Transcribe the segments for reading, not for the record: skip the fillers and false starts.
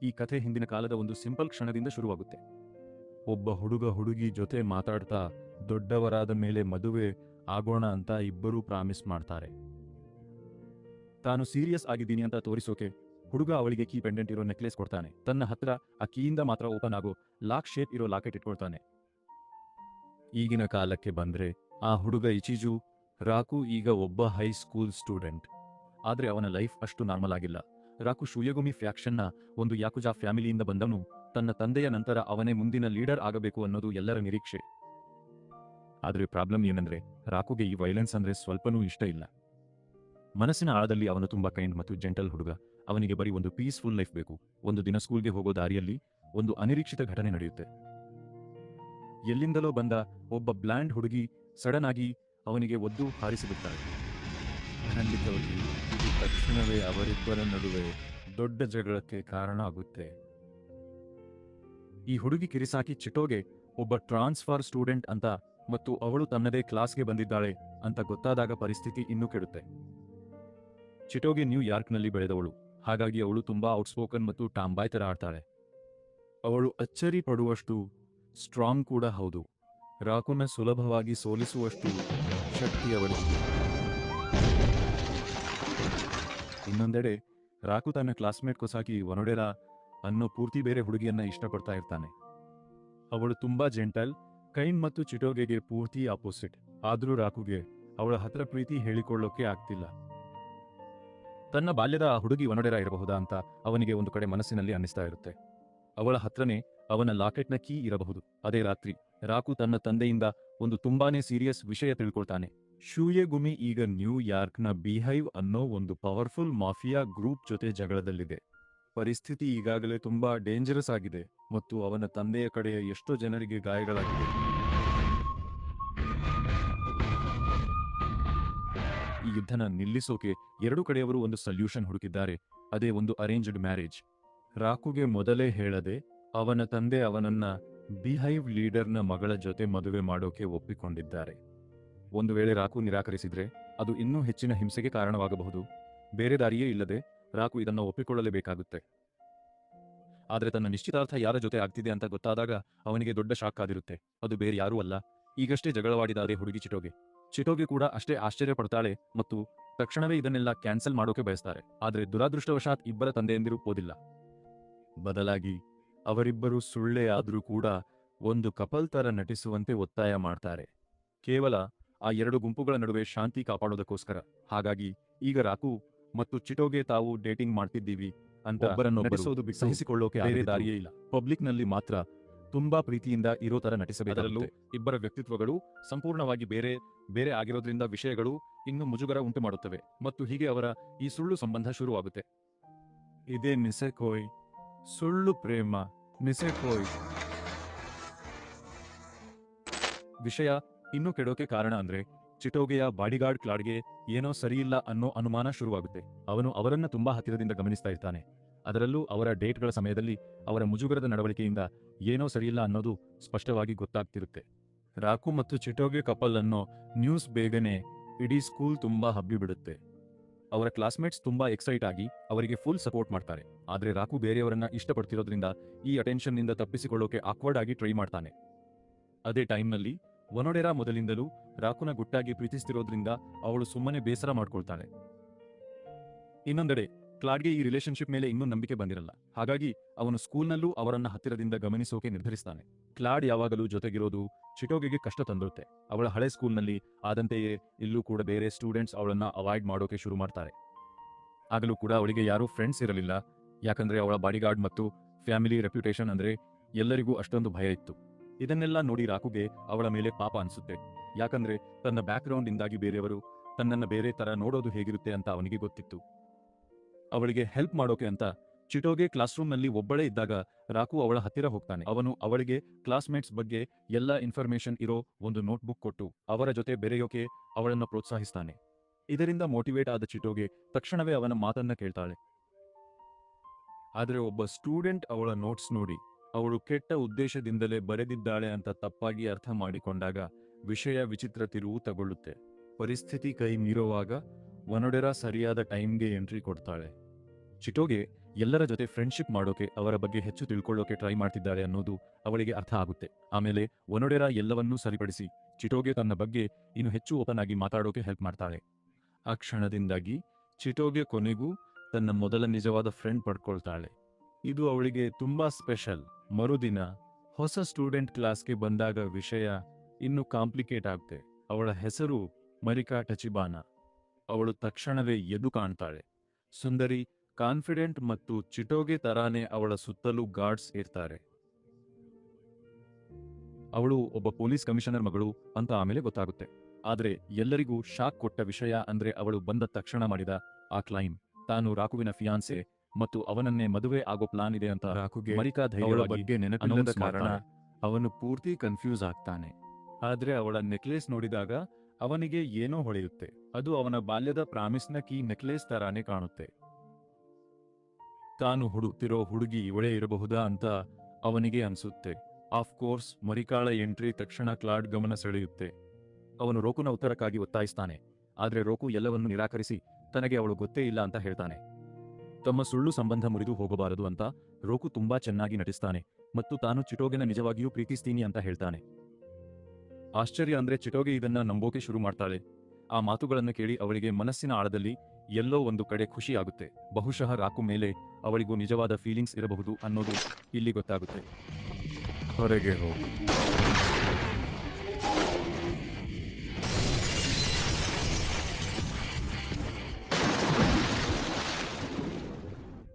ಈ ಕಥೆ ಹಿಂದಿನ ಕಾಲದ ಒಂದು ಸಿಂಪಲ್ ಕ್ಷಣದಿಂದ ಶುರುವಾಗುತ್ತೆ. ಒಬ್ಬ ಹುಡುಗ ಹುಡುಗಿ ಜೊತೆ ಮಾತಾಡ್ತಾ ದೊಡ್ಡವರಾದ ಮೇಲೆ ಮದುವೆ ಆಗೋಣ ಅಂತ ಇಬ್ಬರೂ ಪ್ರಾಮಿಸ್ ಮಾಡ್ತಾರೆ. ತಾನು ಸೀರಿಯಸ್ ಆಗಿದ್ದೀನಿ ಅಂತ ತೋರಿಸೋಕೆ ಹುಡುಗ ಅವಳಿಗೆ ಕೀ ಪೆಂಡೆಂಟ್ ಇರೋ ನೆಕ್ಲೆಸ್ ಕೊಡ್ತಾನೆ. ತನ್ನ ಹತ್ರ ಆ ಕೀಯಿಂದ ಮಾತ್ರ ಓಪನ್ ಆಗೋ ಲಾಕ್ ಶೇಪ್ ಇರೋ ಲಾಕೆಟ್ ಇಟ್ಕೊಳ್ತಾನೆ. ಈಗಿನ ಕಾಲಕ್ಕೆ ಬಂದ್ರೆ ಆ ಹುಡುಗ ಇಚಿಜು ರಾಕು ಈಗ ಒಬ್ಬ ಹೈಸ್ಕೂಲ್ ಸ್ಟೂಡೆಂಟ್. ಆದ್ರೆ ಅವನ ಲೈಫ್ ಅಷ್ಟು ನಾರ್ಮಲ್ ಆಗಿಲ್ಲ. ರಾಕು ಶೂಯಗುಮಿ ಫ್ಯಾಕ್ಷನ್ನ ಒಂದು ಯಾಕುಜಾ ಫ್ಯಾಮಿಲಿಯಿಂದ ಬಂದವನು. ತನ್ನ ತಂದೆಯ ನಂತರ ಅವನೇ ಮುಂದಿನ ಲೀಡರ್ ಆಗಬೇಕು ಅನ್ನೋದು ಎಲ್ಲರ ನಿರೀಕ್ಷೆ. ಆದ್ರೆ ಪ್ರಾಬ್ಲಮ್ ಏನಂದ್ರೆ ರಾಕುಗೆ ಈ ವೈಲೆನ್ಸ್ ಅಂದ್ರೆ ಸ್ವಲ್ಪನೂ ಇಷ್ಟ ಇಲ್ಲ. ಮನಸ್ಸಿನ ಆಳದಲ್ಲಿ ಅವನು ತುಂಬಾ ಕೈಂಡ್ ಮತ್ತು ಜೆಂಟಲ್ ಹುಡುಗ. ಅವನಿಗೆ ಬರೀ ಒಂದು ಪೀಸ್ಫುಲ್ ಲೈಫ್ ಬೇಕು. ಒಂದು ದಿನ ಸ್ಕೂಲ್ಗೆ ಹೋಗೋ ದಾರಿಯಲ್ಲಿ ಒಂದು ಅನಿರೀಕ್ಷಿತ ಘಟನೆ ನಡೆಯುತ್ತೆ. ಎಲ್ಲಿಂದಲೋ ಬಂದ ಒಬ್ಬ ಬ್ಲ್ಯಾಂಡ್ ಹುಡುಗಿ ಸಡನ್ ಆಗಿ ಅವನಿಗೆ ಒದ್ದು ಹಾರಿಸಿಬಿಡ್ತಾಳೆ. ಖಂಡಿತವಾಗಿ ಇದು ತಕ್ಷಣವೇ ಅವರಿಬ್ಬರ ನಡುವೆ ದೊಡ್ಡ ಜಗಳಕ್ಕೆ ಕಾರಣ ಆಗುತ್ತೆ. ಈ ಹುಡುಗಿ ಕಿರಿಸಾಕಿ ಚಿಟೋಗೆ ಒಬ್ಬ ಟ್ರಾನ್ಸ್ಫರ್ ಸ್ಟೂಡೆಂಟ್ ಅಂತ ಮತ್ತು ಅವಳು ತನ್ನದೇ ಕ್ಲಾಸ್ಗೆ ಬಂದಿದ್ದಾಳೆ ಅಂತ ಗೊತ್ತಾದಾಗ ಪರಿಸ್ಥಿತಿ ಇನ್ನೂ ಕೆಡುತ್ತೆ. ಚಿಟೋಗೆ ನ್ಯೂಯಾರ್ಕ್ನಲ್ಲಿ ಬೆಳೆದವಳು. ಹಾಗಾಗಿ ಅವಳು ತುಂಬಾ ಔಟ್ಸ್ಪೋಕನ್ ಮತ್ತು ಟಾಂಬಾಯ್ ತರ ಆಡ್ತಾಳೆ. ಅವಳು ಅಚ್ಚರಿ ಪಡುವಷ್ಟು ಸ್ಟ್ರಾಂಗ್ ಕೂಡ ಹೌದು. ರಾಕುನ ಸುಲಭವಾಗಿ ಸೋಲಿಸುವಷ್ಟು ಶಕ್ತಿ ಅವಳಿಗೆ. ಇನ್ನೊಂದೆಡೆ ರಾಕು ತನ್ನ ಕ್ಲಾಸ್ಮೇಟ್ ಕೊಸಾಕಿ ವನೊಡೆರಾ ಅನ್ನೋ ಪೂರ್ತಿ ಬೇರೆ ಹುಡುಗಿಯನ್ನ ಇಷ್ಟಪಡ್ತಾ ಇರ್ತಾನೆ. ಅವಳು ತುಂಬಾ ಜೆಂಟಲ್, ಕೈಂಡ್ ಮತ್ತು ಚಿಟೋಗೆಗೆ ಪೂರ್ತಿ ಆಪೋಸಿಟ್. ಆದ್ರೂ ರಾಕುಗೆ ಅವಳ ಹತ್ರ ಪ್ರೀತಿ ಹೇಳಿಕೊಳ್ಳೋಕೆ ಆಗ್ತಿಲ್ಲ. ತನ್ನ ಬಾಲ್ಯದ ಆ ಹುಡುಗಿ ವನೊಡೆರಾ ಇರಬಹುದಾ ಅಂತ ಅವನಿಗೆ ಒಂದು ಕಡೆ ಮನಸ್ಸಿನಲ್ಲಿ ಅನ್ನಿಸ್ತಾ ಇರುತ್ತೆ. ಅವಳ ಹತ್ರನೇ ಅವನ ಲಾಕೆಟ್ನ ಕೀ ಇರಬಹುದು. ಅದೇ ರಾತ್ರಿ ರಾಕು ತನ್ನ ತಂದೆಯಿಂದ ಒಂದು ತುಂಬಾನೇ ಸೀರಿಯಸ್ ವಿಷಯ ತಿಳ್ಕೊಳ್ತಾನೆ. ಶೂಯಗುಮಿ ಈಗ ನ್ಯೂಯಾರ್ಕ್ನ ಬಿಹೈವ್ ಅನ್ನೋ ಒಂದು ಪವರ್ಫುಲ್ ಮಾಫಿಯಾ ಗ್ರೂಪ್ ಜೊತೆ ಜಗಳದಲ್ಲಿದೆ. ಪರಿಸ್ಥಿತಿ ಈಗಾಗಲೇ ತುಂಬಾ ಡೇಂಜರಸ್ ಆಗಿದೆ ಮತ್ತು ಅವನ ತಂದೆಯ ಕಡೆಯ ಎಷ್ಟೋ ಜನರಿಗೆ ಗಾಯಗಳಾಗಿದೆ. ಈ ಯುದ್ಧನ ನಿಲ್ಲಿಸೋಕೆ ಎರಡೂ ಕಡೆಯವರು ಒಂದು ಸೊಲ್ಯೂಷನ್ ಹುಡುಕಿದ್ದಾರೆ. ಅದೇ ಒಂದು ಅರೇಂಜ್ಡ್ ಮ್ಯಾರೇಜ್. ರಾಕುಗೆ ಮೊದಲೇ ಹೇಳದೆ ಅವನ ತಂದೆ ಅವನನ್ನ ಬಿಹೈವ್ ಲೀಡರ್ನ ಮಗಳ ಜೊತೆ ಮದುವೆ ಮಾಡೋಕೆ ಒಪ್ಪಿಕೊಂಡಿದ್ದಾರೆ. ಒಂದು ವೇಳೆ ರಾಕು ನಿರಾಕರಿಸಿದ್ರೆ ಅದು ಇನ್ನೂ ಹೆಚ್ಚಿನ ಹಿಂಸೆಗೆ ಕಾರಣವಾಗಬಹುದು. ಬೇರೆ ದಾರಿಯೇ ಇಲ್ಲದೆ ರಾಕು ಇದನ್ನ ಒಪ್ಪಿಕೊಳ್ಳಲೇಬೇಕಾಗುತ್ತೆ. ಆದ್ರೆ ತನ್ನ ನಿಶ್ಚಿತಾರ್ಥ ಯಾರ ಜೊತೆ ಆಗ್ತಿದೆ ಅಂತ ಗೊತ್ತಾದಾಗ ಅವನಿಗೆ ದೊಡ್ಡ ಶಾಕ್ ಆಗಿರುತ್ತೆ. ಅದು ಬೇರೆ ಯಾರೂ ಅಲ್ಲ, ಈಗಷ್ಟೇ ಜಗಳವಾಡಿದ ಅದೇ ಹುಡುಗಿ ಚಿಟೋಗೆ. ಚಿಟೋಗೆ ಕೂಡ ಅಷ್ಟೇ ಆಶ್ಚರ್ಯ ಪಡ್ತಾಳೆ ಮತ್ತು ತಕ್ಷಣವೇ ಇದನ್ನೆಲ್ಲ ಕ್ಯಾನ್ಸಲ್ ಮಾಡೋಕೆ ಬಯಸ್ತಾರೆ. ಆದ್ರೆ ದುರಾದೃಷ್ಟವಶಾತ್ ಇಬ್ಬರ ತಂದೆಯಂದಿರು ಓದಿಲ್ಲ. ಬದಲಾಗಿ ಅವರಿಬ್ಬರು ಸುಳ್ಳೇ ಆದ್ರೂ ಕೂಡ ಒಂದು ಕಪಲ್ ತರ ನಟಿಸುವಂತೆ ಒತ್ತಾಯ ಮಾಡ್ತಾರೆ. ಕೇವಲ ಆ ಎರಡು ಗುಂಪುಗಳ ನಡುವೆ ಶಾಂತಿ ಕಾಪಾಡೋದಕ್ಕೋಸ್ಕರ. ಹಾಗಾಗಿ ಈಗ ರಾಕು ಮತ್ತು ಚಿಟೋಗೆ ತಾವು ಡೇಟಿಂಗ್ ಮಾಡ್ತಿದ್ದೀವಿ ಅಂತ ನಟಿಸೋದು ಸಹಿಸಿಕೊಳ್ಳೋಕೆ ಬೇರೆ ದಾರಿಯೇ ಇಲ್ಲ. ಪಬ್ಲಿಕ್ ನಲ್ಲಿ ಮಾತ್ರ ತುಂಬಾ ಪ್ರೀತಿಯಿಂದ ಇರೋ ತರ ನಟಿಸಬೇಕಾದಲ್ಲೂ ಇಬ್ಬರ ವ್ಯಕ್ತಿತ್ವಗಳು ಸಂಪೂರ್ಣವಾಗಿ ಬೇರೆ ಬೇರೆ ಆಗಿರೋದ್ರಿಂದ ವಿಷಯಗಳು ಇನ್ನು ಮುಜುಗರ ಉಂಟು ಮಾಡುತ್ತವೆ ಮತ್ತು ಹೀಗೆ ಅವರ ಈ ಸುಳ್ಳು ಸಂಬಂಧ ಶುರುವಾಗುತ್ತೆ. ಇದೇ ನಿಸೆಕೋಯ್, ಸುಳ್ಳು ಪ್ರೇಮ, ನಿಸೆಕೋಯ್. ವಿಷಯ ಇನ್ನೂ ಕೆಡೋಕೆ ಕಾರಣ ಅಂದ್ರೆ ಚಿಟೋಗೆಯ ಬಾಡಿಗಾರ್ಡ್ ಕ್ಲಾಡ್ಗೆ ಏನೋ ಸರಿಯಿಲ್ಲ ಅನ್ನೋ ಅನುಮಾನ ಶುರುವಾಗುತ್ತೆ. ಅವನು ಅವರನ್ನ ತುಂಬಾ ಹತ್ತಿರದಿಂದ ಗಮನಿಸ್ತಾ ಇರ್ತಾನೆ. ಅದರಲ್ಲೂ ಅವರ ಡೇಟ್ಗಳ ಸಮಯದಲ್ಲಿ ಅವರ ಮುಜುಗರದ ನಡವಳಿಕೆಯಿಂದ ಏನೋ ಸರಿಯಿಲ್ಲ ಅನ್ನೋದು ಸ್ಪಷ್ಟವಾಗಿ ಗೊತ್ತಾಗ್ತಿರುತ್ತೆ. ರಾಕು ಮತ್ತು ಚಿಟೋಗೆ ಕಪಲ್ ಅನ್ನೋ ನ್ಯೂಸ್ ಬೇಗನೆ ಇಡೀ ಸ್ಕೂಲ್ ತುಂಬಾ ಹಬ್ಬಿಬಿಡುತ್ತೆ. ಅವರ ಕ್ಲಾಸ್ಮೇಟ್ಸ್ ತುಂಬಾ ಎಕ್ಸೈಟ್ ಆಗಿ ಅವರಿಗೆ ಫುಲ್ ಸಪೋರ್ಟ್ ಮಾಡ್ತಾರೆ. ಆದ್ರೆ ರಾಕು ಬೇರೆಯವರನ್ನ ಇಷ್ಟಪಡ್ತಿರೋದ್ರಿಂದ ಈ ಅಟೆನ್ಷನ್ ನಿಂದ ತಪ್ಪಿಸಿಕೊಳ್ಳೋಕೆ ಆಕ್ವರ್ಡ್ ಆಗಿ ಟ್ರೈ ಮಾಡ್ತಾನೆ. ಅದೇ ಟೈಮ್ನಲ್ಲಿ ವನೊಡೆರಾ ಮೊದಲಿಂದಲೂ ರಾಕುನ ಗುಟ್ಟಾಗಿ ಪ್ರೀತಿಸ್ತಿರೋದ್ರಿಂದ ಅವಳು ಸುಮ್ಮನೆ ಬೇಸರ ಮಾಡ್ಕೊಳ್ತಾಳೆ. ಇನ್ನೊಂದೆಡೆ ಕ್ಲಾಡ್ಗೆ ಈ ರಿಲೇಶನ್ಶಿಪ್ ಮೇಲೆ ಇನ್ನೂ ನಂಬಿಕೆ ಬಂದಿರಲ್ಲ. ಹಾಗಾಗಿ ಅವನು ಸ್ಕೂಲ್ನಲ್ಲೂ ಅವರನ್ನ ಹತ್ತಿರದಿಂದ ಗಮನಿಸೋಕೆ ನಿರ್ಧರಿಸ್ತಾನೆ. ಕ್ಲಾಡ್ ಯಾವಾಗಲೂ ಜೊತೆಗಿರೋದು ಚಿಟೋಗೆಗೆ ಕಷ್ಟ ತಂದಿರುತ್ತೆ. ಅವಳ ಹಳೆ ಸ್ಕೂಲ್ನಲ್ಲಿ ಆದಂತೆಯೇ ಇಲ್ಲೂ ಕೂಡ ಬೇರೆ ಸ್ಟೂಡೆಂಟ್ಸ್ ಅವಳನ್ನ ಅವಾಯ್ಡ್ ಮಾಡೋಕೆ ಶುರು ಮಾಡ್ತಾರೆ. ಆಗಲೂ ಕೂಡ ಅವಳಿಗೆ ಯಾರೂ ಫ್ರೆಂಡ್ಸ್ ಇರಲಿಲ್ಲ. ಯಾಕಂದ್ರೆ ಅವಳ ಬಾಡಿಗಾರ್ಡ್ ಮತ್ತು ಫ್ಯಾಮಿಲಿ ರೆಪ್ಯುಟೇಷನ್ ಅಂದ್ರೆ ಎಲ್ಲರಿಗೂ ಅಷ್ಟೊಂದು ಭಯ ಇತ್ತು. ಇದನ್ನೆಲ್ಲ ನೋಡಿ ರಾಕುಗೆ ಅವಳ ಮೇಲೆ ಪಾಪ ಅನ್ಸುತ್ತೆ. ಯಾಕಂದ್ರೆ ತನ್ನ ಬ್ಯಾಕ್ ಗ್ರೌಂಡ್ ಇಂದಾಗಿ ಬೇರೆಯವರು ತನ್ನನ್ನ ಬೇರೆ ತರ ನೋಡೋದು ಹೇಗಿರುತ್ತೆ ಅಂತ ಅವನಿಗೆ ಗೊತ್ತಿತ್ತು. ಅವಳಿಗೆ ಹೆಲ್ಪ್ ಮಾಡೋಕೆ ಅಂತ ಚಿಟೋಗೆ ಕ್ಲಾಸ್ ರೂಮ್ ನಲ್ಲಿ ಒಬ್ಬಳೇ ಇದ್ದಾಗ ರಾಕು ಅವಳ ಹತ್ತಿರ ಹೋಗ್ತಾನೆ. ಅವನು ಅವಳಿಗೆ ಕ್ಲಾಸ್ಮೇಟ್ಸ್ ಬಗ್ಗೆ ಎಲ್ಲ ಇನ್ಫಾರ್ಮೇಶನ್ ಇರೋ ಒಂದು ನೋಟ್ಬುಕ್ ಕೊಟ್ಟು ಅವರ ಜೊತೆ ಬೆರೆಯೋಕೆ ಅವಳನ್ನು ಪ್ರೋತ್ಸಾಹಿಸ್ತಾನೆ. ಇದರಿಂದ ಮೋಟಿವೇಟ್ ಆದ ಚಿಟೋಗೆ ತಕ್ಷಣವೇ ಅವನ ಮಾತನ್ನ ಕೇಳ್ತಾಳೆ. ಆದ್ರೆ ಒಬ್ಬ ಸ್ಟೂಡೆಂಟ್ ಅವಳ ನೋಟ್ಸ್ ನೋಡಿ ಅವಳು ಕೆಟ್ಟ ಉದ್ದೇಶದಿಂದಲೇ ಬರೆದಿದ್ದಾಳೆ ಅಂತ ತಪ್ಪಾಗಿ ಅರ್ಥ ಮಾಡಿಕೊಂಡಾಗ ವಿಷಯ ವಿಚಿತ್ರ ತಿರುವು ತಗೊಳ್ಳುತ್ತೆ. ಪರಿಸ್ಥಿತಿ ಕೈ ಮೀರುವಾಗ ವನೊಡೆರಾ ಸರಿಯಾದ ಟೈಮ್ಗೆ ಎಂಟ್ರಿ ಕೊಡ್ತಾಳೆ. ಚಿಟೋಗೆ ಎಲ್ಲರ ಜೊತೆ ಫ್ರೆಂಡ್ಶಿಪ್ ಮಾಡೋಕೆ, ಅವರ ಬಗ್ಗೆ ಹೆಚ್ಚು ತಿಳ್ಕೊಳ್ಳೋಕೆ ಟ್ರೈ ಮಾಡ್ತಿದ್ದಾಳೆ ಅನ್ನೋದು ಅವಳಿಗೆ ಅರ್ಥ ಆಗುತ್ತೆ. ಆಮೇಲೆ ಒನೊಡೆರಾ ಎಲ್ಲವನ್ನೂ ಸರಿಪಡಿಸಿ ಚಿಟೋಗೆ ತನ್ನ ಬಗ್ಗೆ ಇನ್ನು ಹೆಚ್ಚು ಓಪನ್ ಆಗಿ ಮಾತಾಡೋಕೆ ಹೆಲ್ಪ್ ಮಾಡ್ತಾಳೆ. ಆ ಕ್ಷಣದಿಂದಾಗಿ ಚಿಟೋಗೆ ಕೊನೆಗೂ ತನ್ನ ಮೊದಲ ನಿಜವಾದ ಫ್ರೆಂಡ್ ಪಡ್ಕೊಳ್ತಾಳೆ. ಇದು ಅವಳಿಗೆ ತುಂಬಾ ಸ್ಪೆಷಲ್. ಮರುದಿನ ಹೊಸ ಸ್ಟೂಡೆಂಟ್ ಕ್ಲಾಸ್ಗೆ ಬಂದಾಗ ವಿಷಯ ಇನ್ನೂ ಕಾಂಪ್ಲಿಕೇಟ್ ಆಗುತ್ತೆ. ಅವಳ ಹೆಸರು ಮರಿಕಾ ಟಚಿಬಾನಾ. ಅವಳು ತಕ್ಷಣವೇ ಎದ್ದು ಕಾಣ್ತಾಳೆ. ಸುಂದರಿ, ಕಾನ್ಫಿಡೆಂಟ್ ಮತ್ತು ಚಿಟೋಗೆ ತರಾನೇ ಅವಳ ಸುತ್ತಲೂ ಗಾರ್ಡ್ಸ್ ಇರ್ತಾರೆ. ಅವಳು ಒಬ್ಬ ಪೊಲೀಸ್ ಕಮಿಷನರ್ ಮಗಳು ಅಂತ ಆಮೇಲೆ ಗೊತ್ತಾಗುತ್ತೆ. ಆದ್ರೆ ಎಲ್ಲರಿಗೂ ಶಾಕ್ ಕೊಟ್ಟ ವಿಷಯ ಅಂದ್ರೆ ಅವಳು ಬಂದ ತಕ್ಷಣ ಮಾಡಿದ ಆ ಕ್ಲೈಮ್. ತಾನು ರಾಕುವಿನ ಫಿಯಾನ್ಸೆ ಮತ್ತು ಅವನನ್ನೇ ಮದುವೆ ಆಗೋ ಪ್ಲಾನ್ ಇದೆ ಅಂತ ರಾಕುಗೆ ಮರಿಕಾ ಧೈರ್ಯವಾಗಿ ಬಗ್ಗೆ ನೆನಪಿಲ್ಲದ ಕಾರಣ ಅವನು ಪೂರ್ತಿ ಕನ್ಫ್ಯೂಸ್ ಆಗ್ತಾನೆ. ಆದ್ರೆ ಅವಳ ನೆಕ್ಲೇಸ್ ನೋಡಿದಾಗ ಅವನಿಗೆ ಏನೋ ಹೊಳೆಯುತ್ತೆ. ಅದು ಅವನ ಬಾಲ್ಯದ ಪ್ರಾಮಿಸ್ನ ಕೀ ನೆಕ್ಲೇಸ್ ತರಾನೇ ಕಾಣುತ್ತೆ. ತಾನು ಹುಡುಕ್ತಿರೋ ಹುಡುಗಿ ಇವಳೇ ಇರಬಹುದಾ ಅಂತ ಅವನಿಗೆ ಅನ್ಸುತ್ತೆ. ಆಫ್ ಕೋರ್ಸ್ ಮರಿಕಾಳ ಎಂಟ್ರಿ ತಕ್ಷಣ ಕ್ಲಾಡ್ ಗಮನ ಸೆಳೆಯುತ್ತೆ. ಅವನು ರೋಕುನ ಉತ್ತರಕ್ಕಾಗಿ ಒತ್ತಾಯಿಸ್ತಾನೆ. ಆದ್ರೆ ರೋಕು ಎಲ್ಲವನ್ನು ನಿರಾಕರಿಸಿ ತನಗೆ ಅವಳು ಗೊತ್ತೇ ಇಲ್ಲ ಅಂತ ಹೇಳ್ತಾನೆ. ತಮ್ಮ ಸುಳ್ಳು ಸಂಬಂಧ ಮುರಿದು ಹೋಗಬಾರದು ಅಂತ ರೋಕು ತುಂಬಾ ಚೆನ್ನಾಗಿ ನಟಿಸ್ತಾನೆ ಮತ್ತು ತಾನು ಚಿಟೋಗೆನ ನಿಜವಾಗಿಯೂ ಪ್ರೀತಿಸ್ತೀನಿ ಅಂತ ಹೇಳ್ತಾನೆ. ಆಶ್ಚರ್ಯ ಅಂದ್ರೆ ಚಿಟೋಗೆ ಇದನ್ನ ನಂಬೋಕೆ ಶುರು ಮಾಡ್ತಾಳೆ. ಆ ಮಾತುಗಳನ್ನು ಕೇಳಿ ಅವಳಿಗೆ ಮನಸ್ಸಿನ ಆಳದಲ್ಲಿ ಎಲ್ಲೋ ಒಂದು ಕಡೆ ಖುಷಿ ಆಗುತ್ತೆ. ಬಹುಶಃ ರಾಕು ಮೇಲೆ ಅವಳಿಗೂ ನಿಜವಾದ ಫೀಲಿಂಗ್ಸ್ ಇರಬಹುದು ಅನ್ನೋದು ಇಲ್ಲಿ ಗೊತ್ತಾಗುತ್ತೆ. ಹೊರಗೆ ಹೋಗು.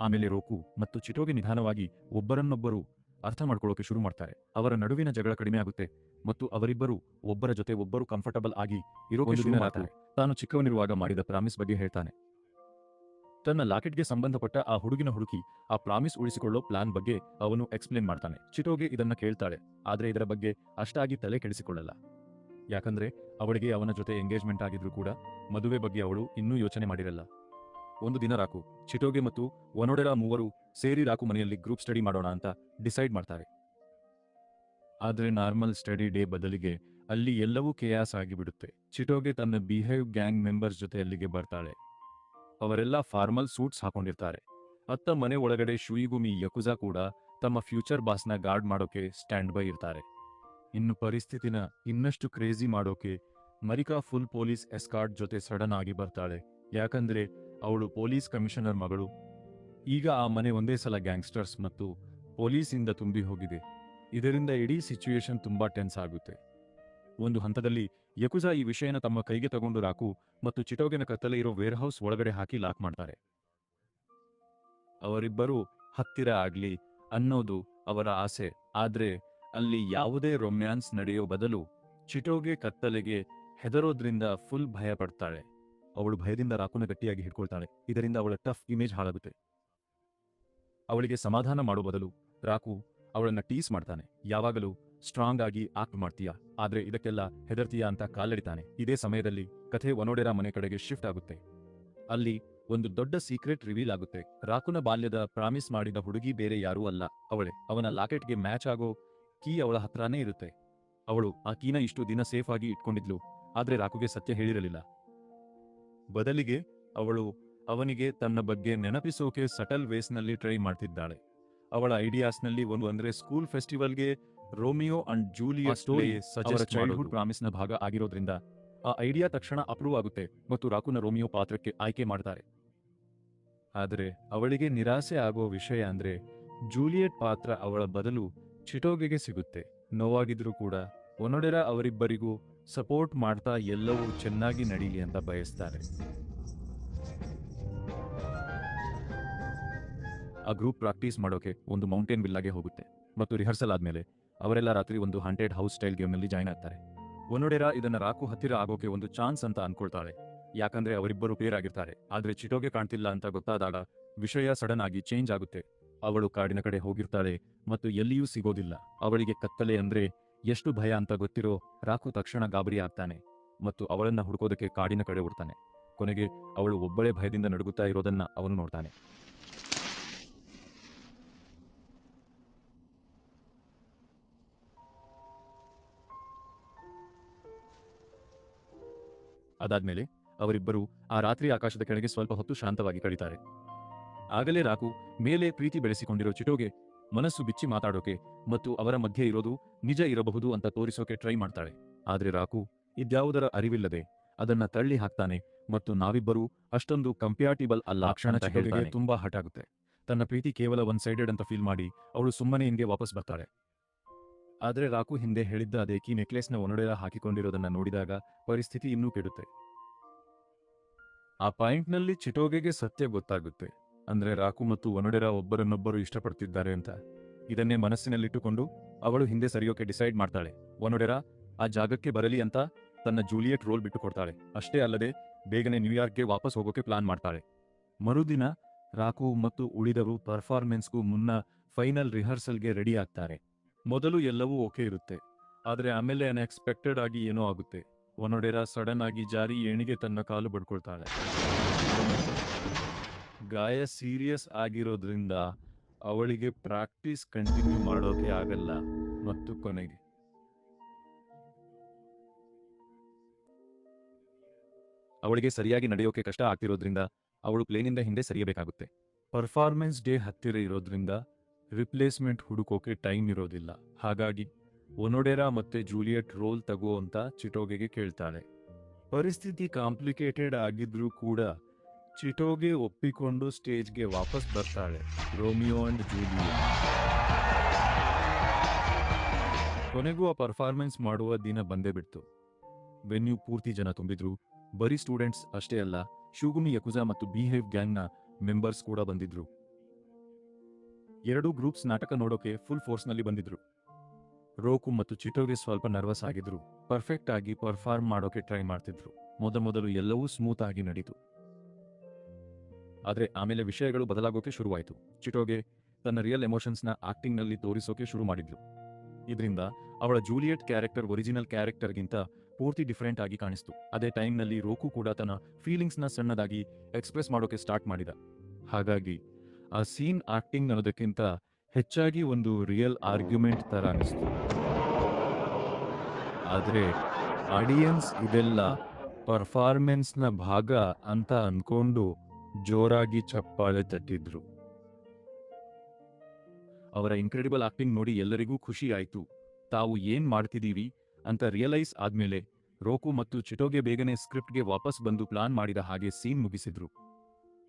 ಆಮೇಲೆ ರೋಕು ಮತ್ತು ಚಿಟೋಗೆ ನಿಧಾನವಾಗಿ ಒಬ್ಬರನ್ನೊಬ್ಬರು ಅರ್ಥ ಮಾಡ್ಕೊಳ್ಳೋಕೆ ಶುರು ಮಾಡ್ತಾರೆ. ಅವರ ನಡುವಿನ ಜಗಳ ಕಡಿಮೆ ಆಗುತ್ತೆ ಮತ್ತು ಅವರಿಬ್ಬರು ಒಬ್ಬರ ಜೊತೆ ಒಬ್ಬರು ಕಂಫರ್ಟಬಲ್ ಆಗಿ ಇರೋಕೆ ಶುರು ಮಾಡ್ತಾರೆ. ತಾನು ಚಿಕ್ಕವನಿರುವಾಗ ಮಾಡಿದ ಪ್ರಾಮಿಸ್ ಬಗ್ಗೆ ಹೇಳ್ತಾನೆ. ತನ್ನ ಲಾಕೆಟ್ಗೆ ಸಂಬಂಧಪಟ್ಟ ಆ ಹುಡುಗಿನ ಹುಡುಕಿ ಆ ಪ್ರಾಮಿಸ್ ಉಳಿಸಿಕೊಳ್ಳೋ ಪ್ಲಾನ್ ಬಗ್ಗೆ ಅವನು ಎಕ್ಸ್ಪ್ಲೇನ್ ಮಾಡ್ತಾನೆ. ಚಿಟೋಗೆ ಇದನ್ನ ಕೇಳ್ತಾಳೆ, ಆದ್ರೆ ಇದರ ಬಗ್ಗೆ ಅಷ್ಟಾಗಿ ತಲೆ ಕೆಡಿಸಿಕೊಳ್ಳಲ್ಲ. ಯಾಕಂದ್ರೆ ಅವಳಿಗೆ ಅವನ ಜೊತೆ ಎಂಗೇಜ್ಮೆಂಟ್ ಆಗಿದ್ರು ಕೂಡ ಮದುವೆ ಬಗ್ಗೆ ಅವಳು ಇನ್ನೂ ಯೋಚನೆ ಮಾಡಿರಲ್ಲ. ಒಂದು ದಿನ ರಾಕು, ಚಿಟೋಗೆ ಮತ್ತು ಒನೊಡೆರಾ ಮೂವರು ಸೇರಿ ರಾಕು ಮನೆಯಲ್ಲಿ ಗ್ರೂಪ್ ಸ್ಟಡಿ ಮಾಡೋಣ ಅಂತ ಡಿಸೈಡ್ ಮಾಡ್ತಾರೆ. ಆದ್ರೆ ನಾರ್ಮಲ್ ಸ್ಟಡಿ ಡೇ ಬದಲಿಗೆ ಅಲ್ಲಿ ಎಲ್ಲವೂ ಕೇಯಾಸ್ ಆಗಿಬಿಡುತ್ತೆ. ಚಿಟೋಗೆ ತನ್ನ ಬಿಹೇವ್ ಗ್ಯಾಂಗ್ ಮೆಂಬರ್ಸ್ ಜೊತೆ ಅಲ್ಲಿಗೆ ಬರ್ತಾಳೆ. ಅವರೆಲ್ಲ ಫಾರ್ಮಲ್ ಸೂಟ್ಸ್ ಹಾಕೊಂಡಿರ್ತಾರೆ. ಅತ್ತ ಮನೆ ಒಳಗಡೆ ಶುಯಿಗುಮಿ ಯಕುಜಾ ಕೂಡ ತಮ್ಮ ಫ್ಯೂಚರ್ ಬಾಸ್ನ ಗಾರ್ಡ್ ಮಾಡೋಕೆ ಸ್ಟ್ಯಾಂಡ್ ಬೈ ಇರ್ತಾರೆ. ಇನ್ನು ಪರಿಸ್ಥಿತಿನ ಇನ್ನಷ್ಟು ಕ್ರೇಜಿ ಮಾಡೋಕೆ ಮರಿಕಾ ಫುಲ್ ಪೊಲೀಸ್ ಎಸ್ಕಾರ್ಟ್ ಜೊತೆ ಸಡನ್ ಆಗಿ ಬರ್ತಾಳೆ. ಯಾಕಂದ್ರೆ ಅವಳು ಪೊಲೀಸ್ ಕಮಿಷನರ್ ಮಗಳು. ಈಗ ಆ ಮನೆ ಒಂದೇ ಸಲ ಗ್ಯಾಂಗ್ಸ್ಟರ್ಸ್ ಮತ್ತು ಪೊಲೀಸಿಂದ ತುಂಬಿ ಹೋಗಿದೆ. ಇದರಿಂದ ಇಡೀ ಸಿಚುಯೇಷನ್ ತುಂಬಾ ಟೆನ್ಸ್ ಆಗುತ್ತೆ. ಒಂದು ಹಂತದಲ್ಲಿ ಯಕುಜಾ ಈ ವಿಷಯನ ತಮ್ಮ ಕೈಗೆ ತಗೊಂಡು ರಾಕು ಮತ್ತು ಚಿಟೋಗೆನ ಕತ್ತಲೆ ಇರೋ ವೇರ್ಹೌಸ್ ಒಳಗಡೆ ಹಾಕಿ ಲಾಕ್ ಮಾಡ್ತಾರೆ. ಅವರಿಬ್ಬರು ಹತ್ತಿರ ಆಗ್ಲಿ ಅನ್ನೋದು ಅವರ ಆಸೆ. ಆದ್ರೆ ಅಲ್ಲಿ ಯಾವುದೇ ರೊಮ್ಯಾನ್ಸ್ ನಡೆಯೋ ಬದಲು ಚಿಟೋಗೆ ಕತ್ತಲೆಗೆ ಹೆದರೋದ್ರಿಂದ ಫುಲ್ ಭಯ ಪಡ್ತಾಳೆ. ಅವಳು ಭಯದಿಂದ ರಾಕುನ ಗಟ್ಟಿಯಾಗಿ ಹಿಡ್ಕೊಳ್ತಾಳೆ. ಇದರಿಂದ ಅವಳ ಟಫ್ ಇಮೇಜ್ ಹಾಳಾಗುತ್ತೆ. ಅವಳಿಗೆ ಸಮಾಧಾನ ಮಾಡೋ ಬದಲು ರಾಕು ಅವಳನ್ನ ಟೀಸ್ ಮಾಡ್ತಾನೆ. ಯಾವಾಗಲೂ ಸ್ಟ್ರಾಂಗ್ ಆಗಿ ಆಕ್ಟ್ ಮಾಡ್ತೀಯಾ, ಆದ್ರೆ ಇದಕ್ಕೆಲ್ಲ ಹೆದರ್ತೀಯಾ ಅಂತ ಕಾಲೆಡಿತಾನೆ. ಇದೇ ಸಮಯದಲ್ಲಿ ಕಥೆ ಒನೊಡೆರಾ ಮನೆ ಕಡೆಗೆ ಶಿಫ್ಟ್ ಆಗುತ್ತೆ. ಅಲ್ಲಿ ಒಂದು ದೊಡ್ಡ ಸೀಕ್ರೆಟ್ ರಿವೀಲ್ ಆಗುತ್ತೆ. ರಾಕುನ ಬಾಲ್ಯದ ಪ್ರಾಮಿಸ್ ಮಾಡಿದ ಹುಡುಗಿ ಬೇರೆ ಯಾರೂ ಅಲ್ಲ, ಅವಳೇ. ಅವನ ಲಾಕೆಟ್ಗೆ ಮ್ಯಾಚ್ ಆಗೋ ಕೀ ಅವಳ ಹತ್ರನೇ ಇರುತ್ತೆ. ಅವಳು ಆ ಕೀನ ಇಷ್ಟು ದಿನ ಸೇಫ್ ಆಗಿ ಇಟ್ಕೊಂಡಿದ್ಲು, ಆದ್ರೆ ರಾಕುಗೆ ಸತ್ಯ ಹೇಳಿರಲಿಲ್ಲ. ಬದಲಿಗೆ ಅವಳು ಅವನಿಗೆ ತನ್ನ ಬಗ್ಗೆ ನೆನಪಿಸೋಕೆ ಸಟಲ್ ವೇಸ್ನಲ್ಲಿ ಟ್ರೈ ಮಾಡ್ತಿದ್ದಾಳೆ. ಅವಳ ಐಡಿಯಾಸ್ನಲ್ಲಿ ಒಂದು ಅಂದ್ರೆ ಸ್ಕೂಲ್ ಫೆಸ್ಟಿವಲ್ಗೆ Romeo and Juliet story suggest childhood ಪ್ರಾಮಿಸ್ನ ಭಾಗ ಆಗಿರೋದ್ರಿಂದ ಆ ಐಡಿಯಾ ತಕ್ಷಣ ಅಪ್ರೂವ್ ಆಗುತ್ತೆ ಮತ್ತು ರಾಕುನ ರೋಮಿಯೋ ಪಾತ್ರಕ್ಕೆ ಆಯ್ಕೆ ಮಾಡ್ತಾರೆ. ಆದರೆ ಅವಳಿಗೆ ನಿರಾಸೆ ಆಗೋ ವಿಷಯ ಅಂದ್ರೆ ಜೂಲಿಯಟ್ ಪಾತ್ರ ಅವಳ ಬದಲು ಚಿಟೋಗೆಗೆ ಸಿಗುತ್ತೆ. ನೋವಾಗಿದ್ರೂ ಕೂಡ ಒನೊಡೆರಾ ಅವರಿಬ್ಬರಿಗೂ ಸಪೋರ್ಟ್ ಮಾಡ್ತಾ ಎಲ್ಲವೂ ಚೆನ್ನಾಗಿ ನಡೀಲಿ ಅಂತ ಬಯಸ್ತಾರೆ. ಆ ಗ್ರೂಪ್ ಪ್ರಾಕ್ಟೀಸ್ ಮಾಡೋಕೆ ಒಂದು ಮೌಂಟೇನ್ ವಿಲ್ಲಾಗೆ ಹೋಗುತ್ತೆ ಮತ್ತು ರಿಹರ್ಸಲ್ ಆದ್ಮೇಲೆ ಅವರೆಲ್ಲ ರಾತ್ರಿ ಒಂದು ಹಾಂಟೆಡ್ ಹೌಸ್ ಸ್ಟೈಲ್ ಗೇಮ್ನಲ್ಲಿ ಜಾಯ್ನ್ ಆಗ್ತಾರೆ. ಒನೊಡೆರಾ ಇದನ್ನ ರಾಕು ಹತ್ತಿರ ಆಗೋಕೆ ಒಂದು ಚಾನ್ಸ್ ಅಂತ ಅನ್ಕೊಳ್ತಾಳೆ. ಯಾಕಂದ್ರೆ ಅವರಿಬ್ಬರು ಪೇರ್ ಆಗಿರ್ತಾರೆ. ಆದ್ರೆ ಚಿಟೋಗೆ ಕಾಣ್ತಿಲ್ಲ ಅಂತ ಗೊತ್ತಾದಾಗ ವಿಷಯ ಸಡನ್ ಆಗಿ ಚೇಂಜ್ ಆಗುತ್ತೆ. ಅವಳು ಕಾಡಿನ ಕಡೆ ಹೋಗಿರ್ತಾಳೆ ಮತ್ತು ಎಲ್ಲಿಯೂ ಸಿಗೋದಿಲ್ಲ. ಅವಳಿಗೆ ಕತ್ತಲೆ ಅಂದ್ರೆ ಎಷ್ಟು ಭಯ ಅಂತ ಗೊತ್ತಿರೋ ರಾಕು ತಕ್ಷಣ ಗಾಬರಿ ಆಗ್ತಾನೆ ಮತ್ತು ಅವಳನ್ನ ಹುಡುಕೋದಕ್ಕೆ ಕಾಡಿನ ಕಡೆ ಓಡ್ತಾನೆ. ಕೊನೆಗೆ ಅವಳು ಒಬ್ಬಳೇ ಭಯದಿಂದ ನಡುಗುತ್ತಾ ಇರೋದನ್ನ ಅವನು ನೋಡ್ತಾನೆ. ಅದಾದ್ಮೇಲೆ ಅವರಿಬ್ಬರು ಆ ರಾತ್ರಿ ಆಕಾಶದ ಕೆಳಗೆ ಸ್ವಲ್ಪ ಹೊತ್ತು ಶಾಂತವಾಗಿ ಕಳೀತಾರೆ. ಆಗಲೇ ರಾಕು ಮೇಲೆ ಪ್ರೀತಿ ಬೆಳೆಸಿಕೊಂಡಿರೋ ಚಿಟೋಗೆ ಮನಸ್ಸು ಬಿಚ್ಚಿ ಮಾತಾಡೋಕೆ ಮತ್ತು ಅವರ ಮಧ್ಯೆ ಇರೋದು ನಿಜ ಇರಬಹುದು ಅಂತ ತೋರಿಸೋಕೆ ಟ್ರೈ ಮಾಡ್ತಾಳೆ. ಆದ್ರೆ ರಾಕು ಇದ್ಯಾವುದರ ಅರಿವಿಲ್ಲದೆ ಅದನ್ನ ತಳ್ಳಿ ಹಾಕ್ತಾನೆ ಮತ್ತು ನಾವಿಬ್ಬರೂ ಅಷ್ಟೊಂದು ಕಂಪ್ಯಾಟಿಬಲ್ ಅಲ್ಲ. ಆ ಕ್ಷಣ ಚಿಟೋಗೆ ತುಂಬಾ ಹರ್ಟ್ ಆಗುತ್ತೆ. ತನ್ನ ಪ್ರೀತಿ ಕೇವಲ ಒನ್ ಸೈಡೆಡ್ ಅಂತ ಫೀಲ್ ಮಾಡಿ ಅವಳು ಸುಮ್ಮನೆ ಹಿಂಗೆ ವಾಪಸ್ ಬರ್ತಾಳೆ. ಆದ್ರೆ ರಾಕು ಹಿಂದೆ ಹೇಳಿದ್ದ ಅದೇ ಕೀ ನೆಕ್ಲೆಸ್ನ ಒನೊಡೆರಾ ಹಾಕಿಕೊಂಡಿರೋದನ್ನ ನೋಡಿದಾಗ ಪರಿಸ್ಥಿತಿ ಇನ್ನೂ ಕೆಡುತ್ತೆ. ಆ ಪಾಯಿಂಟ್ನಲ್ಲಿ ಚಿಟೋಗೆಗೆ ಸತ್ಯ ಗೊತ್ತಾಗುತ್ತೆ. ಅಂದ್ರೆ ರಾಕು ಮತ್ತು ಒನೊಡೆರಾ ಒಬ್ಬರನ್ನೊಬ್ಬರು ಇಷ್ಟಪಡ್ತಿದ್ದಾರೆ ಅಂತ. ಇದನ್ನೇ ಮನಸ್ಸಿನಲ್ಲಿಟ್ಟುಕೊಂಡು ಅವಳು ಹಿಂದೆ ಸರಿಯೋಕೆ ಡಿಸೈಡ್ ಮಾಡ್ತಾಳೆ. ಒನೊಡೆರಾ ಆ ಜಾಗಕ್ಕೆ ಬರಲಿ ಅಂತ ತನ್ನ ಜೂಲಿಯಟ್ ರೋಲ್ ಬಿಟ್ಟು ಕೊಡ್ತಾಳೆ. ಅಷ್ಟೇ ಅಲ್ಲದೆ ಬೇಗನೆ ನ್ಯೂಯಾರ್ಕ್ಗೆ ವಾಪಸ್ ಹೋಗೋಕೆ ಪ್ಲಾನ್ ಮಾಡ್ತಾಳೆ. ಮರುದಿನ ರಾಕು ಮತ್ತು ಉಳಿದವರು ಪರ್ಫಾರ್ಮೆನ್ಸ್ಗೂ ಮುನ್ನ ಫೈನಲ್ ರಿಹರ್ಸಲ್ಗೆ ರೆಡಿ ಆಗ್ತಾರೆ. ಮೊದಲು ಎಲ್ಲವೂ ಓಕೆ ಇರುತ್ತೆ. ಆದ್ರೆ ಆಮೇಲೆ ಅನ್ಎಕ್ಸ್ಪೆಕ್ಟೆಡ್ ಆಗಿ ಏನೋ ಆಗುತ್ತೆ. ಒನೊಡೆರಾ ಸಡನ್ ಆಗಿ ಜಾರಿ ಏಣಿಗೆ ತನ್ನ ಕಾಲು ಬಡ್ಕೊಳ್ತಾಳೆ. ಗಾಯ ಸೀರಿಯಸ್ ಆಗಿರೋದ್ರಿಂದ ಅವಳಿಗೆ ಪ್ರಾಕ್ಟೀಸ್ ಕಂಟಿನ್ಯೂ ಮಾಡೋಕೆ ಆಗಲ್ಲ ಮತ್ತು ಕೊನೆಗೆ ಅವಳಿಗೆ ಸರಿಯಾಗಿ ನಡೆಯೋಕೆ ಕಷ್ಟ ಆಗ್ತಿರೋದ್ರಿಂದ ಅವಳು ಪ್ಲೇನಿಂದ ಹಿಂದೆ ಸರಿಯಬೇಕಾಗುತ್ತೆ. ಪರ್ಫಾರ್ಮೆನ್ಸ್ ಡೇ ಹತ್ತಿರ ಇರೋದ್ರಿಂದ ರಿಪ್ಲೇಸ್ಮೆಂಟ್ ಹುಡುಕೋಕೆ ಟೈಮ್ ಇರೋದಿಲ್ಲ. ಹಾಗಾಗಿ ಒನೊಡೆರಾ ಮತ್ತೆ ಜೂಲಿಯಟ್ ರೋಲ್ ತಗೋ ಅಂತ ಚಿಟೋಗೆಗೆ ಕೇಳ್ತಾಳೆ. ಪರಿಸ್ಥಿತಿ ಕಾಂಪ್ಲಿಕೇಟೆಡ್ ಆಗಿದ್ರೂ ಕೂಡ ಚಿಟೋಗೆ ಒಪ್ಪಿಕೊಂಡು ಸ್ಟೇಜ್ಗೆ ವಾಪಸ್ ಬರ್ತಾಳೆ. Romeo and Juliet. ಕೊನೆಗೂ ಆ ಪರ್ಫಾರ್ಮೆನ್ಸ್ ಮಾಡುವ ದಿನ ಬಂದೇ ಬಿಡ್ತು. ವೆನ್ಯೂ ಪೂರ್ತಿ ಜನ ತುಂಬಿದ್ರು. ಬರೀ ಸ್ಟೂಡೆಂಟ್ಸ್ ಅಷ್ಟೇ ಅಲ್ಲ, ಶೂಗುಮಿ ಯಕುಜಾ ಮತ್ತು ಬಿಹೇವ್ ಗ್ಯಾಂಗ್ನ ಮೆಂಬರ್ಸ್ ಕೂಡ ಬಂದಿದ್ರು. ಎರಡೂ ಗ್ರೂಪ್ಸ್ ನಾಟಕ ನೋಡೋಕೆ ಫುಲ್ ಫೋರ್ಸ್ನಲ್ಲಿ ಬಂದಿದ್ರು. ರೋಕು ಮತ್ತು ಚಿಟೋಗೆ ಸ್ವಲ್ಪ ನರ್ವಸ್ ಆಗಿದ್ರು. ಪರ್ಫೆಕ್ಟ್ ಆಗಿ ಪರ್ಫಾರ್ಮ್ ಮಾಡೋಕೆ ಟ್ರೈ ಮಾಡ್ತಿದ್ರು. ಮೊದಲು ಎಲ್ಲವೂ ಸ್ಮೂತ್ ಆಗಿ ನಡೀತು. ಆದ್ರೆ ಆಮೇಲೆ ವಿಷಯಗಳು ಬದಲಾಗೋಕೆ ಶುರುವಾಯಿತು. ಚಿಟೋಗೆ ತನ್ನ ರಿಯಲ್ ಎಮೋಷನ್ಸ್ನ ಆಕ್ಟಿಂಗ್ನಲ್ಲಿ ತೋರಿಸೋಕೆ ಶುರು ಮಾಡಿದ್ಲು. ಇದರಿಂದ ಅವಳ ಜೂಲಿಯಟ್ ಕ್ಯಾರೆಕ್ಟರ್ ಒರಿಜಿನಲ್ ಕ್ಯಾರೆಕ್ಟರ್ಗಿಂತ ಪೂರ್ತಿ ಡಿಫರೆಂಟ್ ಆಗಿ ಕಾಣಿಸ್ತು. ಅದೇ ಟೈಮ್ನಲ್ಲಿ ರೋಕು ಕೂಡ ತನ್ನ ಫೀಲಿಂಗ್ಸ್ನ ಸಣ್ಣದಾಗಿ ಎಕ್ಸ್ಪ್ರೆಸ್ ಮಾಡೋಕೆ ಸ್ಟಾರ್ಟ್ ಮಾಡಿದ. ಹಾಗಾಗಿ ಆ ಸೀನ್ ಆಕ್ಟಿಂಗ್ ಅನ್ನೋದಕ್ಕಿಂತ ಹೆಚ್ಚಾಗಿ ಒಂದು ರಿಯಲ್ ಆರ್ಗ್ಯುಮೆಂಟ್ ತರ ಅನಿಸ್ತು. ಆದ್ರೆ ಆಡಿಯನ್ಸ್ ಇದೆಲ್ಲ ಪರ್ಫಾರ್ಮೆನ್ಸ್ನ ಭಾಗ ಅಂತ ಅನ್ಕೊಂಡು ಜೋರಾಗಿ ಚಪ್ಪಾಳೆ ತಟ್ಟಿದ್ರು. ಅವರ ಇನ್ಕ್ರೆಡಿಬಲ್ ಆಕ್ಟಿಂಗ್ ನೋಡಿ ಎಲ್ಲರಿಗೂ ಖುಷಿ ಆಯ್ತು. ತಾವು ಏನ್ ಮಾಡ್ತಿದೀವಿ ಅಂತ ರಿಯಲೈಸ್ ಆದ್ಮೇಲೆ ರೋಕು ಮತ್ತು ಚಿಟೋಗೆ ಬೇಗನೆ ಸ್ಕ್ರಿಪ್ಟ್ಗೆ ವಾಪಸ್ ಬಂದು ಪ್ಲಾನ್ ಮಾಡಿದ ಹಾಗೆ ಸೀನ್ ಮುಗಿಸಿದ್ರು.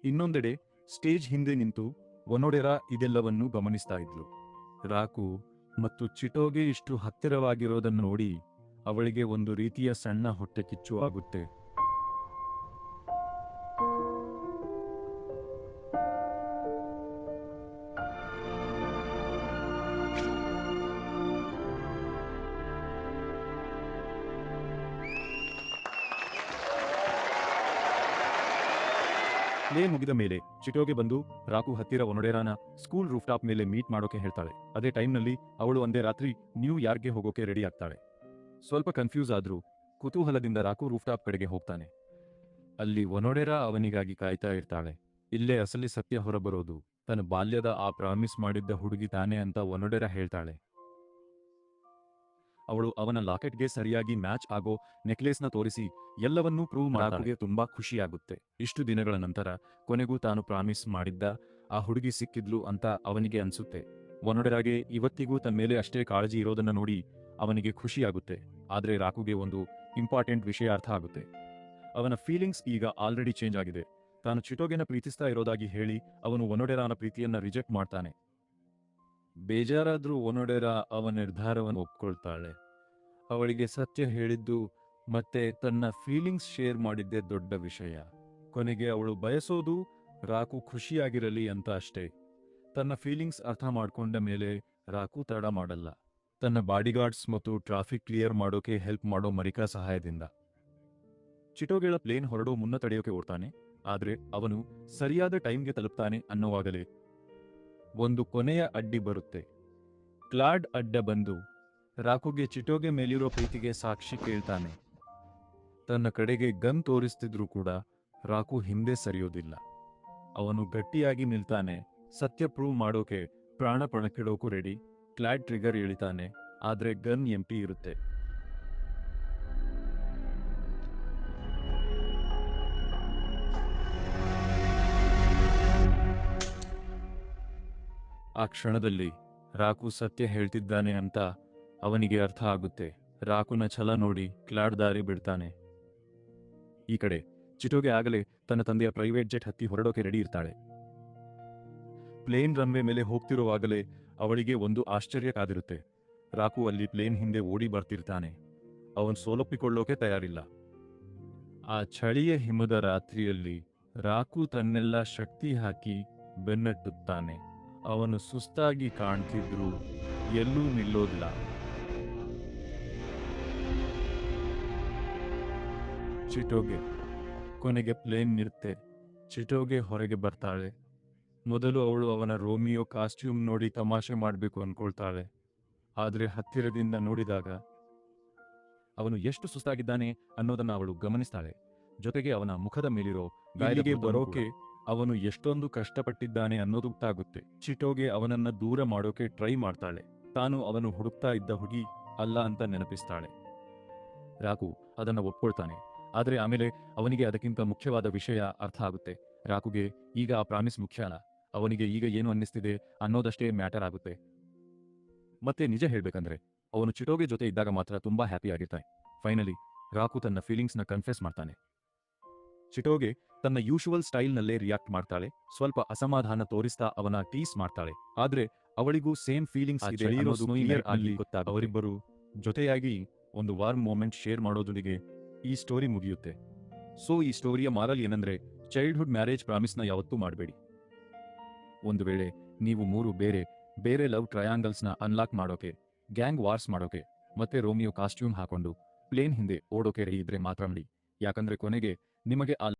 ಇನ್ನೊಂದೆಡೆ ಸ್ಟೇಜ್ ಹಿಂದೆ ನಿಂತು ಒನೊಡೆರಾ ಇದೆಲ್ಲವನ್ನೂ ಗಮನಿಸ್ತಾ ಇದ್ಲು. ರಾಕು ಮತ್ತು ಚಿಟೋಗೆ ಇಷ್ಟು ಹತ್ತಿರವಾಗಿರೋದನ್ನು ನೋಡಿ ಅವಳಿಗೆ ಒಂದು ರೀತಿಯ ಸಣ್ಣ ಹೊಟ್ಟೆ ಕಿಚ್ಚು ಆಗುತ್ತೆ. ಪ್ಲೇ ಮುಗಿದ ಮೇಲೆ ಚಿಟೋಗೆ ಬಂದು ರಾಕು ಹತ್ತಿರ ಒನೊಡೆರಾನ ಸ್ಕೂಲ್ ರೂಫ್ಟಾಪ್ ಮೇಲೆ ಮೀಟ್ ಮಾಡೋಕೆ ಹೇಳ್ತಾಳೆ. ಅದೇ ಟೈಮ್ನಲ್ಲಿ ಅವಳು ಒಂದೇ ರಾತ್ರಿ ನ್ಯೂಯಾರ್ಕ್ಗೆ ಹೋಗೋಕೆ ರೆಡಿ ಆಗ್ತಾಳೆ. ಸ್ವಲ್ಪ ಕನ್ಫ್ಯೂಸ್ ಆದ್ರೂ ಕುತೂಹಲದಿಂದ ರಾಕು ರೂಫ್ಟಾಪ್ ಕಡೆಗೆ ಹೋಗ್ತಾನೆ. ಅಲ್ಲಿ ಒನೊಡೆರಾ ಅವನಿಗಾಗಿ ಕಾಯ್ತಾ ಇರ್ತಾಳೆ. ಇಲ್ಲೇ ಅಸಲಿ ಸತ್ಯ ಹೊರಬರೋದು. ತನ್ನ ಬಾಲ್ಯದ ಆ ಪ್ರಾಮಿಸ್ ಮಾಡಿದ್ದ ಹುಡುಗಿ ತಾನೆ ಅಂತ ಒನೊಡೆರಾ ಹೇಳ್ತಾಳೆ. ಅವಳು ಅವನ ಲಾಕೆಟ್ಗೆ ಸರಿಯಾಗಿ ಮ್ಯಾಚ್ ಆಗೋ ನೆಕ್ಲೇಸ್ನ ತೋರಿಸಿ ಎಲ್ಲವನ್ನೂ ಪ್ರೂವ್ ಮಾಡೋಕೆ ತುಂಬಾ ಖುಷಿಯಾಗುತ್ತೆ. ಇಷ್ಟು ದಿನಗಳ ನಂತರ ಕೊನೆಗೂ ತಾನು ಪ್ರಾಮಿಸ್ ಮಾಡಿದ್ದ ಆ ಹುಡುಗಿ ಸಿಕ್ಕಿದ್ಲು ಅಂತ ಅವನಿಗೆ ಅನ್ಸುತ್ತೆ. ಒನೊಡೆರಾಗೆ ಇವತ್ತಿಗೂ ತನ್ನ ಮೇಲೆ ಅಷ್ಟೇ ಕಾಳಜಿ ಇರೋದನ್ನ ನೋಡಿ ಅವನಿಗೆ ಖುಷಿಯಾಗುತ್ತೆ. ಆದ್ರೆ ರಾಕುಗೆ ಒಂದು ಇಂಪಾರ್ಟೆಂಟ್ ವಿಷಯ ಅರ್ಥ ಆಗುತ್ತೆ. ಅವನ ಫೀಲಿಂಗ್ಸ್ ಈಗ ಆಲ್ರೆಡಿ ಚೇಂಜ್ ಆಗಿದೆ. ತಾನು ಚಿಟೋಗೆನ ಪ್ರೀತಿಸ್ತಾ ಇರೋದಾಗಿ ಹೇಳಿ ಅವನು ಒನೊಡೆರಾನ ಪ್ರೀತಿಯನ್ನ ರಿಜೆಕ್ಟ್ ಮಾಡ್ತಾನೆ. ಬೇಜಾರಾದ್ರೂ ಒನೊಡೆರಾ ಅವನ ನಿರ್ಧಾರವನ್ನು ಒಪ್ಕೊಳ್ತಾಳೆ. ಅವಳಿಗೆ ಸತ್ಯ ಹೇಳಿದ್ದು ಮತ್ತೆ ತನ್ನ ಫೀಲಿಂಗ್ಸ್ ಶೇರ್ ಮಾಡಿದ್ದೇ ದೊಡ್ಡ ವಿಷಯ. ಕೊನೆಗೆ ಅವಳು ಬಯಸೋದು ರಾಕು ಖುಷಿಯಾಗಿರಲಿ ಅಂತ ಅಷ್ಟೇ. ತನ್ನ ಫೀಲಿಂಗ್ಸ್ ಅರ್ಥ ಮಾಡ್ಕೊಂಡ ಮೇಲೆ ರಾಕು ತಡ ಮಾಡಲ್ಲ. ತನ್ನ ಬಾಡಿಗಾರ್ಡ್ಸ್ ಮತ್ತು ಟ್ರಾಫಿಕ್ ಕ್ಲಿಯರ್ ಮಾಡೋಕೆ ಹೆಲ್ಪ್ ಮಾಡೋ ಮರಿಕಾ ಸಹಾಯದಿಂದ ಚಿಟೋಗೆಳ ಪ್ಲೇನ್ ಹೊರಡೋ ಮುನ್ನ ತಡೆಯೋಕೆ ಓಡ್ತಾನೆ. ಆದ್ರೆ ಅವನು ಸರಿಯಾದ ಟೈಮ್ಗೆ ತಲುಪ್ತಾನೆ ಅನ್ನೋವಾಗಲೇ ಒಂದು ಕೊನೆಯ ಅಡ್ಡಿ ಬರುತ್ತೆ. ಕ್ಲಾಡ್ ಅಡ್ಡ ಬಂದು ರಾಕುಗೆ ಚಿಟೋಗೆ ಮೇಲಿರೋ ಪ್ರೀತಿಗೆ ಸಾಕ್ಷಿ ಕೇಳ್ತಾನೆ. ತನ್ನ ಕಡೆಗೆ ಗನ್ ತೋರಿಸ್ತಿದ್ರು ಕೂಡ ರಾಕು ಹಿಂದೆ ಸರಿಯೋದಿಲ್ಲ. ಅವನು ಗಟ್ಟಿಯಾಗಿ ನಿಲ್ತಾನೆ. ಸತ್ಯ ಪ್ರೂವ್ ಮಾಡೋಕೆ ಪ್ರಾಣ ಪಣಕ್ಕಿಡೋಕು ರೆಡಿ. ಕ್ಲಾಡ್ ಟ್ರಿಗರ್ ಎಳಿತಾನೆ. ಆದ್ರೆ ಗನ್ ಎಂಟಿ ಇರುತ್ತೆ. ಆ ಕ್ಷಣದಲ್ಲಿ ರಾಕು ಸತ್ಯ ಹೇಳ್ತಿದ್ದಾನೆ ಅಂತ ಅವನಿಗೆ ಅರ್ಥ ಆಗುತ್ತೆ. ರಾಕುನ ಛಲ ನೋಡಿ ಕ್ಲಾಡ್ ದಾರಿ ಬಿಡ್ತಾನೆ. ಈ ಕಡೆ ಚಿಟೋಗೆ ಆಗಲೇ ತನ್ನ ತಂದೆಯ ಪ್ರೈವೇಟ್ ಜೆಟ್ ಹತ್ತಿ ಹೊರಡೋಕೆ ರೆಡಿ ಇರ್ತಾಳೆ. ಪ್ಲೇನ್ ರನ್ವೇ ಮೇಲೆ ಹೋಗ್ತಿರುವಾಗಲೇ ಅವಳಿಗೆ ಒಂದು ಆಶ್ಚರ್ಯ ಕಾದಿರುತ್ತೆ. ರಾಕು ಅಲ್ಲಿ ಪ್ಲೇನ್ ಹಿಂದೆ ಓಡಿ ಬರ್ತಿರ್ತಾನೆ. ಅವನು ಸೋಲೊಪ್ಪಿಕೊಳ್ಳೋಕೆ ತಯಾರಿಲ್ಲ. ಆ ಚಳಿಯ ಹಿಮದ ರಾತ್ರಿಯಲ್ಲಿ ರಾಕು ತನ್ನೆಲ್ಲ ಶಕ್ತಿ ಹಾಕಿ ಬೆನ್ನಟ್ಟುತ್ತಾನೆ. ಅವನು ಸುಸ್ತಾಗಿ ಕಾಣ್ತಿದ್ರು, ಎಲ್ಲೂ ನಿಲ್ಲೋದಿಲ್ಲ. ಚಿಟೋಗೆ ಕೊನೆಗೆ ಪ್ಲೇನ್ ನಿರುತ್ತೆ. ಚಿಟೋಗೆ ಹೊರಗೆ ಬರ್ತಾಳೆ. ಮೊದಲು ಅವಳು ಅವನ ರೋಮಿಯೋ ಕಾಸ್ಟ್ಯೂಮ್ ನೋಡಿ ತಮಾಷೆ ಮಾಡಬೇಕು ಅನ್ಕೊಳ್ತಾಳೆ. ಆದರೆ ಹತ್ತಿರದಿಂದ ನೋಡಿದಾಗ ಅವನು ಎಷ್ಟು ಸುಸ್ತಾಗಿದ್ದಾನೆ ಅನ್ನೋದನ್ನ ಅವಳು ಗಮನಿಸ್ತಾಳೆ. ಜೊತೆಗೆ ಅವನ ಮುಖದ ಮೇಲಿರೋ ಗಾಯಕ್ಕೆ ಬರೋಕೆ ಅವನು ಎಷ್ಟೊಂದು ಕಷ್ಟಪಟ್ಟಿದ್ದಾನೆ ಅನ್ನೋದು ಗೊತ್ತಾಗುತ್ತೆ. ಚಿಟೋಗೆ ಅವನನ್ನ ದೂರ ಮಾಡೋಕೆ ಟ್ರೈ ಮಾಡ್ತಾಳೆ. ತಾನು ಅವನು ಹುಡುಕ್ತಾ ಇದ್ದ ಹುಡುಗಿ ಅಲ್ಲ ಅಂತ ನೆನಪಿಸ್ತಾಳೆ. ರಾಕು ಅದನ್ನ ಒಪ್ಕೊಳ್ತಾನೆ. ಆದರೆ ಆಮೇಲೆ ಅವನಿಗೆ ಅದಕ್ಕಿಂತ ಮುಖ್ಯವಾದ ವಿಷಯ ಅರ್ಥ ಆಗುತ್ತೆ. ರಾಕುಗೆ ಈಗ ಆ ಪ್ರಾಮಿಸ್ ಮುಖ್ಯ ಅಲ್ಲ, ಅವನಿಗೆ ಈಗ ಏನು ಅನ್ನಿಸ್ತಿದೆ ಅನ್ನೋದಷ್ಟೇ ಮ್ಯಾಟರ್ ಆಗುತ್ತೆ. ಮತ್ತೆ ನಿಜ ಹೇಳ್ಬೇಕಂದ್ರೆ ಅವನು ಚಿಟೋಗೆ ಜೊತೆ ಇದ್ದಾಗ ಮಾತ್ರ ತುಂಬಾ ಹ್ಯಾಪಿ ಆಗಿರ್ತಾನೆ. ಫೈನಲಿ ರಾಕು ತನ್ನ ಫೀಲಿಂಗ್ಸ್ನ ಕನ್ಫೆಸ್ ಮಾಡ್ತಾನೆ. ಚಿಟೋಗೆ ತನ್ನ ಯೂಶುವಲ್ ಸ್ಟೈಲ್ನಲ್ಲೇ ರಿಯಾಕ್ಟ್ ಮಾಡ್ತಾಳೆ. ಸ್ವಲ್ಪ ಅಸಮಾಧಾನ ತೋರಿಸ್ತಾ ಅವನ ಟೀಸ್ ಮಾಡ್ತಾಳೆ. ಆದ್ರೆ ಅವಳಿಗೂ ಸೇಮ್ ಫೀಲಿಂಗ್ಸ್ ಇದೆ ಅನ್ನೋದು ಕ್ಲಿಯರ್ ಆಗಿ ಗೊತ್ತಾಗುತ್ತೆ. ಅವರಿಬ್ಬರು ಜೊತೆಯಾಗಿ ಒಂದು ವಾರ್ಮ್ ಮೂಮೆಂಟ್ ಶೇರ್ ಮಾಡೋದೊಂದಿಗೆ ಈ ಸ್ಟೋರಿ ಮುಗಿಯುತ್ತೆ. ಸೊ ಈ ಸ್ಟೋರಿಯ ಮಾರಲ್ ಏನಂದ್ರೆ, ಚೈಲ್ಡ್ಹುಡ್ ಮ್ಯಾರೇಜ್ ಪ್ರಾಮಿಸ್ನ ಯಾವತ್ತೂ ಮಾಡಬೇಡಿ. ಒಂದು ವೇಳೆ ನೀವು ಮೂರು ಬೇರೆ ಬೇರೆ ಲವ್ ಟ್ರಯಾಂಗಲ್ಸ್ನ ಅನ್ಲಾಕ್ ಮಾಡೋಕೆ, ಗ್ಯಾಂಗ್ ವಾರ್ಸ್ ಮಾಡೋಕೆ ಮತ್ತೆ ರೋಮಿಯೋ ಕಾಸ್ಟ್ಯೂಮ್ ಹಾಕೊಂಡು ಪ್ಲೇನ್ ಹಿಂದೆ ಓಡೋಕೆ ರೆಡಿ ಇದ್ರೆ ಮಾತ್ರ ಮಾಡಿ. ಯಾಕಂದ್ರೆ ಕೊನೆಗೆ ನಿಮಗೆ ಆ